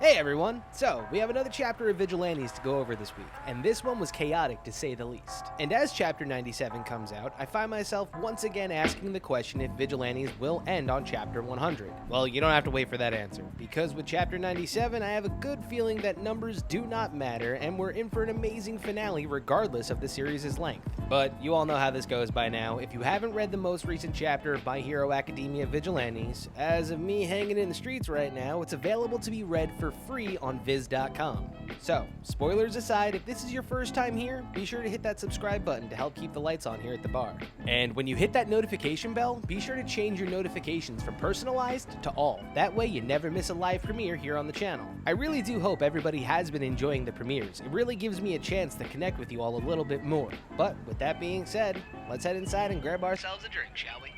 Hey everyone! So, we have another chapter of Vigilantes to go over this week, and this one was chaotic to say the least. And as chapter 97 comes out, I find myself once again asking the question if Vigilantes will end on chapter 100. Well, you don't have to wait for that answer, because with chapter 97, I have a good feeling that numbers do not matter, and we're in for an amazing finale regardless of the series' length. But you all know how this goes by now. If you haven't read the most recent chapter of My Hero Academia Vigilantes, as of me hanging in the streets right now, it's available to be read for free on viz.com. So, spoilers aside, if this is your first time here, be sure to hit that subscribe button to help keep the lights on here at the bar. And when you hit that notification bell, be sure to change your notifications from personalized to all. That way you never miss a live premiere here on the channel. I really do hope everybody has been enjoying the premieres. It really gives me a chance to connect with you all a little bit more. But with that being said, let's head inside and grab ourselves a drink, shall we?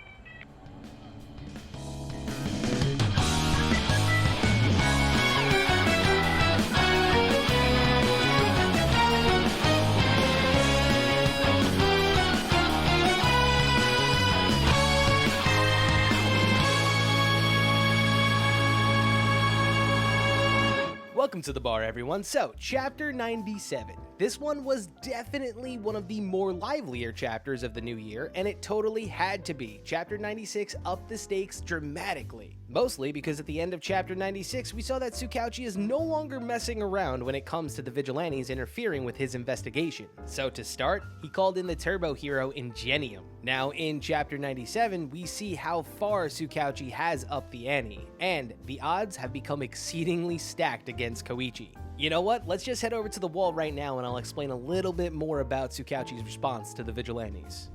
Welcome to the bar, everyone. So, chapter 97. This one was definitely one of the more livelier chapters of the new year, and it totally had to be. Chapter 96 upped the stakes dramatically. Mostly because at the end of chapter 96, we saw that Koichi is no longer messing around when it comes to the Vigilantes interfering with his investigation. So to start, he called in the turbo hero Ingenium. Now in chapter 97, we see how far Koichi has upped the ante, and the odds have become exceedingly stacked against Koichi. You know what? Let's just head over to the wall right now and I'll explain a little bit more about Koichi's response to the Vigilantes.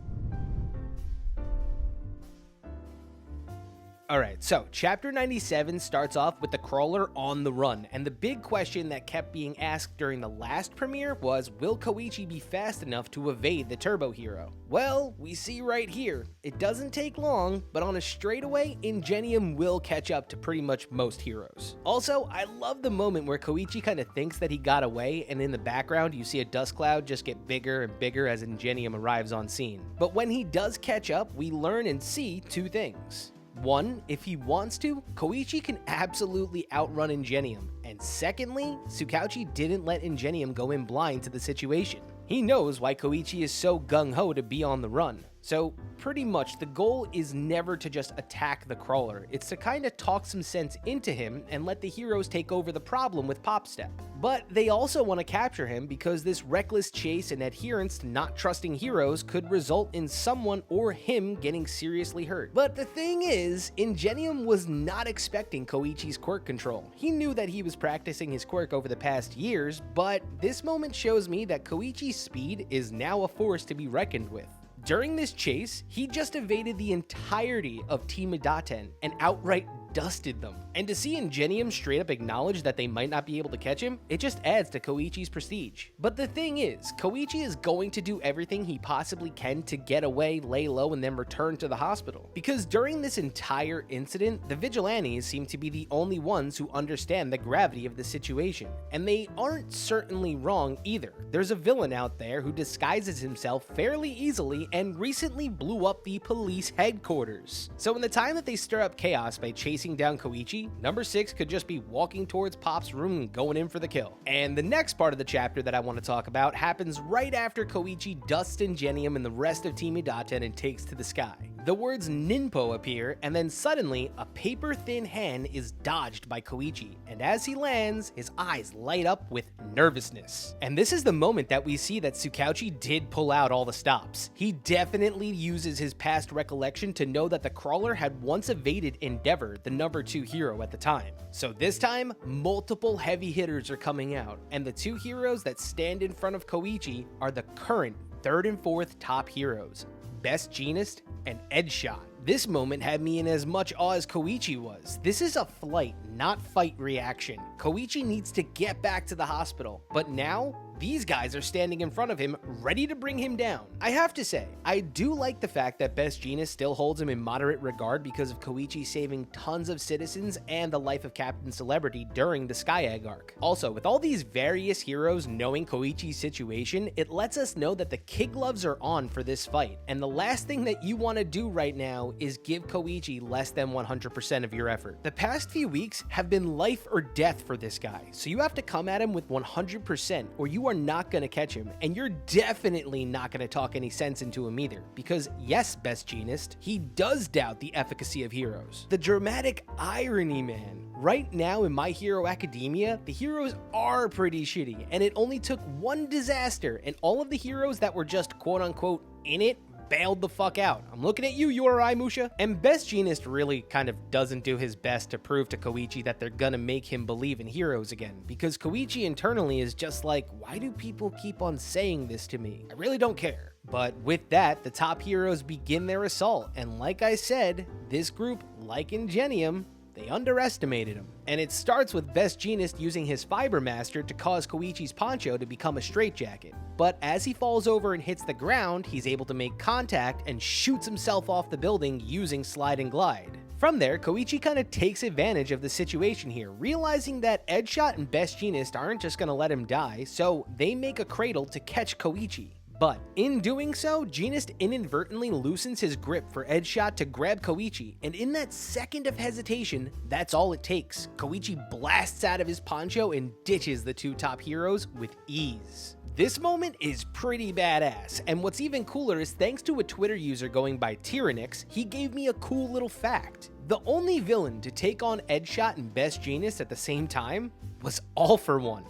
Alright, so chapter 97 starts off with the crawler on the run, and the big question that kept being asked during the last premiere was, will Koichi be fast enough to evade the turbo hero? Well, we see right here, it doesn't take long, but on a straightaway, Ingenium will catch up to pretty much most heroes. Also, I love the moment where Koichi kind of thinks that he got away, and in the background you see a dust cloud just get bigger and bigger as Ingenium arrives on scene. But when he does catch up, we learn and see two things. One, if he wants to, Koichi can absolutely outrun Ingenium. And secondly, Koichi didn't let Ingenium go in blind to the situation. He knows why Koichi is so gung-ho to be on the run. So pretty much the goal is never to just attack the crawler, it's to kind of talk some sense into him and let the heroes take over the problem with Popstep. But they also want to capture him because this reckless chase and adherence to not trusting heroes could result in someone or him getting seriously hurt. But the thing is, Ingenium was not expecting Koichi's quirk control. He knew that he was practicing his quirk over the past years, but this moment shows me that Koichi's speed is now a force to be reckoned with. During this chase, he just evaded the entirety of Team Idaten and outright dusted them. And to see Ingenium straight up acknowledge that they might not be able to catch him, it just adds to Koichi's prestige. But the thing is, Koichi is going to do everything he possibly can to get away, lay low, and then return to the hospital. Because during this entire incident, the Vigilantes seem to be the only ones who understand the gravity of the situation. And they aren't certainly wrong either. There's a villain out there who disguises himself fairly easily and recently blew up the police headquarters. So in the time that they stir up chaos by chasing down Koichi, number 6 could just be walking towards Pop's room and going in for the kill. And the next part of the chapter that I want to talk about happens right after Koichi dusts Ingenium and the rest of Team Idaten and takes to the sky. The words Ninpo appear, and then suddenly a paper-thin hand is dodged by Koichi, and as he lands, his eyes light up with nervousness. And this is the moment that we see that Koichi did pull out all the stops. He definitely uses his past recollection to know that the crawler had once evaded Endeavor, the number 2 hero at the time. So this time, multiple heavy hitters are coming out, and the 2 heroes that stand in front of Koichi are the current 3rd and 4th top heroes, Best Jeanist and Edshot. This moment had me in as much awe as Koichi was. This is a flight, not fight reaction. Koichi needs to get back to the hospital, but now these guys are standing in front of him, ready to bring him down. I have to say, I do like the fact that Best Jeanist still holds him in moderate regard because of Koichi saving tons of citizens and the life of Captain Celebrity during the Sky Egg arc. Also, with all these various heroes knowing Koichi's situation, it lets us know that the kid gloves are on for this fight, and the last thing that you want to do right now is give Koichi less than 100% of your effort. The past few weeks have been life or death for this guy, so you have to come at him with 100% or you are not going to catch him, and you're definitely not going to talk any sense into him either, because yes, Best Jeanist, he does doubt the efficacy of heroes. The dramatic irony, man. Right now in My Hero Academia, the heroes are pretty shitty, and it only took one disaster, and all of the heroes that were just quote-unquote in it bailed the fuck out. I'm looking at you, URI Musha. And Best Jeanist really kind of doesn't do his best to prove to Koichi that they're gonna make him believe in heroes again, because Koichi internally is just like, why do people keep on saying this to me? I really don't care. But with that, the top heroes begin their assault, and like I said, this group, like Ingenium, they underestimated him. And it starts with Best Jeanist using his Fiber Master to cause Koichi's poncho to become a straitjacket. But as he falls over and hits the ground, he's able to make contact and shoots himself off the building using Slide and Glide. From there, Koichi kind of takes advantage of the situation here, realizing that Edgeshot and Best Jeanist aren't just gonna let him die, so they make a cradle to catch Koichi. But in doing so, Jeanist inadvertently loosens his grip for Edgeshot to grab Koichi, and in that second of hesitation, that's all it takes. Koichi blasts out of his poncho and ditches the two top heroes with ease. This moment is pretty badass, and what's even cooler is thanks to a Twitter user going by Tyrannix, he gave me a cool little fact. The only villain to take on Edgeshot and Best Jeanist at the same time was All For One.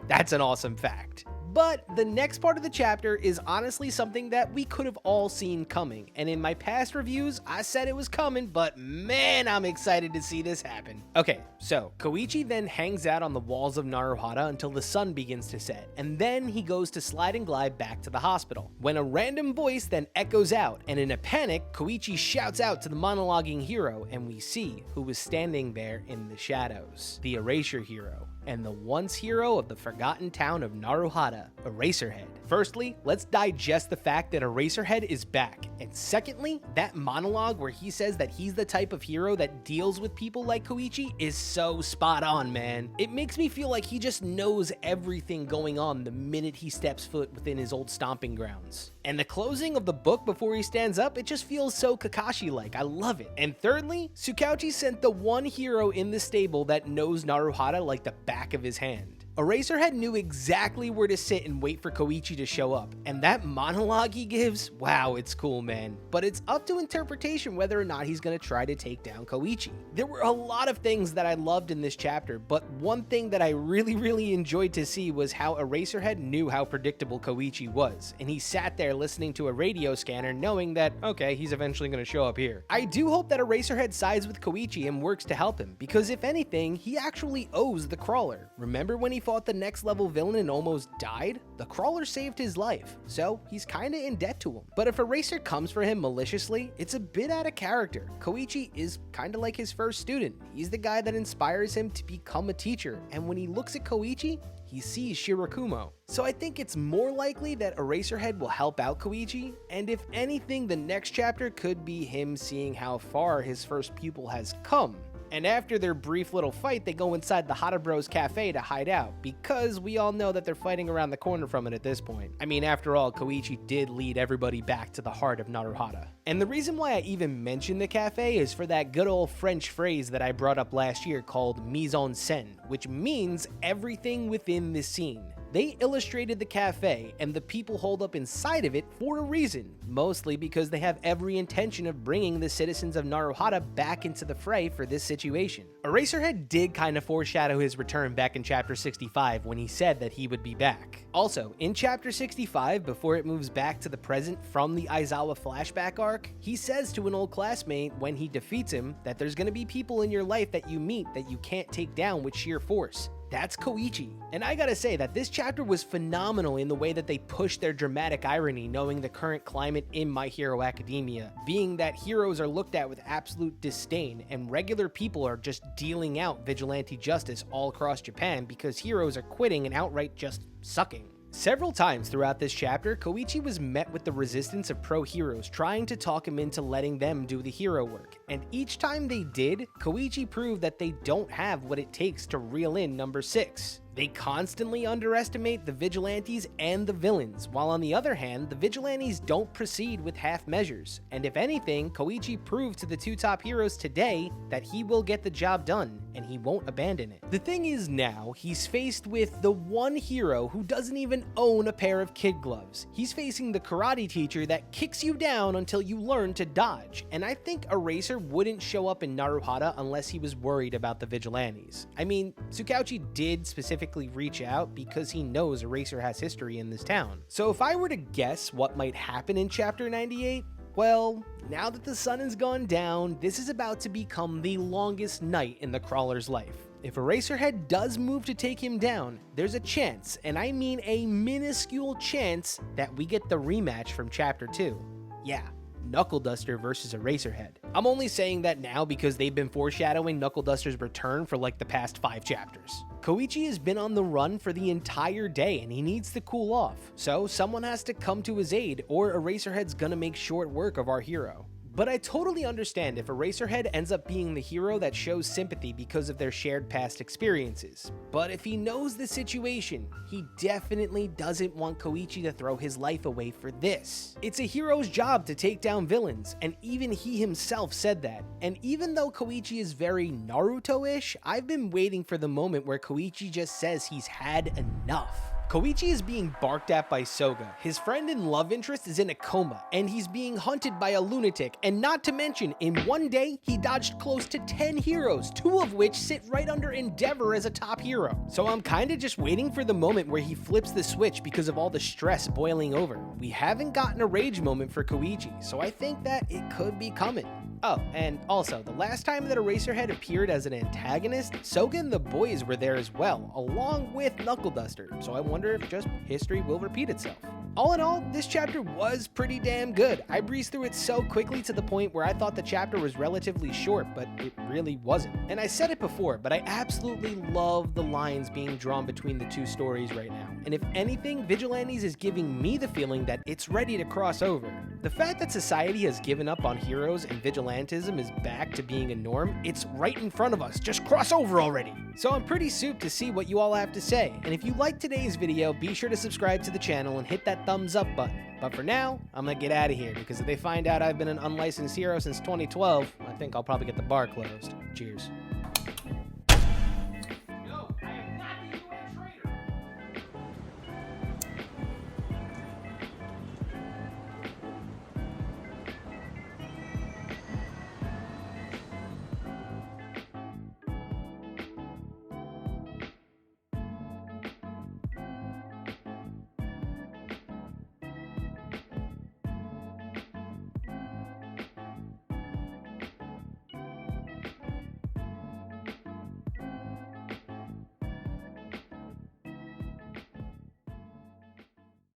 That's an awesome fact. But the next part of the chapter is honestly something that we could have all seen coming, and in my past reviews, I said it was coming, but man, I'm excited to see this happen. Okay, so Koichi then hangs out on the walls of Naruhara until the sun begins to set, and then he goes to Slide and Glide back to the hospital, when a random voice then echoes out, and in a panic, Koichi shouts out to the monologuing hero, and we see who was standing there in the shadows. The Erasure hero, and the once hero of the forgotten town of Naruhara, Eraserhead. Firstly, let's digest the fact that Eraserhead is back, and secondly, that monologue where he says that he's the type of hero that deals with people like Koichi is so spot on, man. It makes me feel like he just knows everything going on the minute he steps foot within his old stomping grounds. And the closing of the book before he stands up, it just feels so Kakashi-like. I love it. And thirdly, Tsukauchi sent the one hero in the stable that knows Naruhara like the back of his hand. Eraserhead knew exactly where to sit and wait for Koichi to show up, and that monologue he gives, wow, it's cool, man. But it's up to interpretation whether or not he's gonna try to take down Koichi. There were a lot of things that I loved in this chapter, but one thing that I really enjoyed to see was how Eraserhead knew how predictable Koichi was, and he sat there listening to a radio scanner knowing that, okay, he's eventually gonna show up here. I do hope that Eraserhead sides with Koichi and works to help him, because if anything, he actually owes the Crawler. Remember when he fought the next level villain and almost died? The Crawler saved his life, so he's kinda in debt to him. But if Eraser comes for him maliciously, it's a bit out of character. Koichi is kinda like his first student. He's the guy that inspires him to become a teacher, and when he looks at Koichi, he sees Shirakumo. So I think it's more likely that Eraserhead will help out Koichi, and if anything, the next chapter could be him seeing how far his first pupil has come. And after their brief little fight, they go inside the Hata Bros cafe to hide out, because we all know that they're fighting around the corner from it at this point. I mean, after all, Koichi did lead everybody back to the heart of Naruhara. And the reason why I even mention the cafe is for that good old French phrase that I brought up last year called mise en scène, which means everything within the scene. They illustrated the cafe, and the people holed up inside of it for a reason, mostly because they have every intention of bringing the citizens of Naruhara back into the fray for this situation. Eraserhead did kind of foreshadow his return back in chapter 65 when he said that he would be back. Also, in chapter 65, before it moves back to the present from the Aizawa flashback arc, he says to an old classmate when he defeats him that there's going to be people in your life that you meet that you can't take down with sheer force. That's Koichi. And I gotta say that this chapter was phenomenal in the way that they pushed their dramatic irony, knowing the current climate in My Hero Academia, being that heroes are looked at with absolute disdain, and regular people are just dealing out vigilante justice all across Japan because heroes are quitting and outright just sucking. Several times throughout this chapter, Koichi was met with the resistance of pro heroes trying to talk him into letting them do the hero work, and each time they did, Koichi proved that they don't have what it takes to reel in number 6. They constantly underestimate the Vigilantes and the villains, while on the other hand, the Vigilantes don't proceed with half measures, and if anything, Koichi proved to the two top heroes today that he will get the job done, and he won't abandon it. The thing is now, he's faced with the one hero who doesn't even own a pair of kid gloves. He's facing the karate teacher that kicks you down until you learn to dodge, and I think Eraser wouldn't show up in Naruhara unless he was worried about the Vigilantes. I mean, Tsukauchi did specifically reach out because he knows Eraser has history in this town. So if I were to guess what might happen in chapter 98, well, now that the sun has gone down, this is about to become the longest night in the crawler's life. If Eraserhead does move to take him down, there's a chance, and I mean a minuscule chance, that we get the rematch from chapter 2. Yeah, Knuckle Duster versus Eraserhead. I'm only saying that now because they've been foreshadowing Knuckle Duster's return for like the past 5 chapters. Koichi has been on the run for the entire day and he needs to cool off, so someone has to come to his aid or Eraserhead's gonna make short work of our hero. But I totally understand if Eraserhead ends up being the hero that shows sympathy because of their shared past experiences. But if he knows the situation, he definitely doesn't want Koichi to throw his life away for this. It's a hero's job to take down villains, and even he himself said that. And even though Koichi is very Naruto-ish, I've been waiting for the moment where Koichi just says he's had enough. Koichi is being barked at by Soga, his friend and love interest is in a coma, and he's being hunted by a lunatic, and not to mention, in one day, he dodged close to 10 heroes, 2 of which sit right under Endeavor as a top hero. So I'm kinda just waiting for the moment where he flips the switch because of all the stress boiling over. We haven't gotten a rage moment for Koichi, so I think that it could be coming. Oh, and also, the last time that Eraserhead appeared as an antagonist, Soga and the boys were there as well, along with Knuckle Duster, so I wonder if just history will repeat itself. All in all, this chapter was pretty damn good. I breezed through it so quickly to the point where I thought the chapter was relatively short, but it really wasn't. And I said it before, but I absolutely love the lines being drawn between the two stories right now. And if anything, Vigilantes is giving me the feeling that it's ready to cross over. The fact that society has given up on heroes and vigilantism is back to being a norm, it's right in front of us. Just cross over already. So I'm pretty souped to see what you all have to say. And if you liked today's video, be sure to subscribe to the channel and hit that thumbs up button. But for now, I'm gonna get out of here because if they find out I've been an unlicensed hero since 2012, I think I'll probably get the bar closed. Cheers.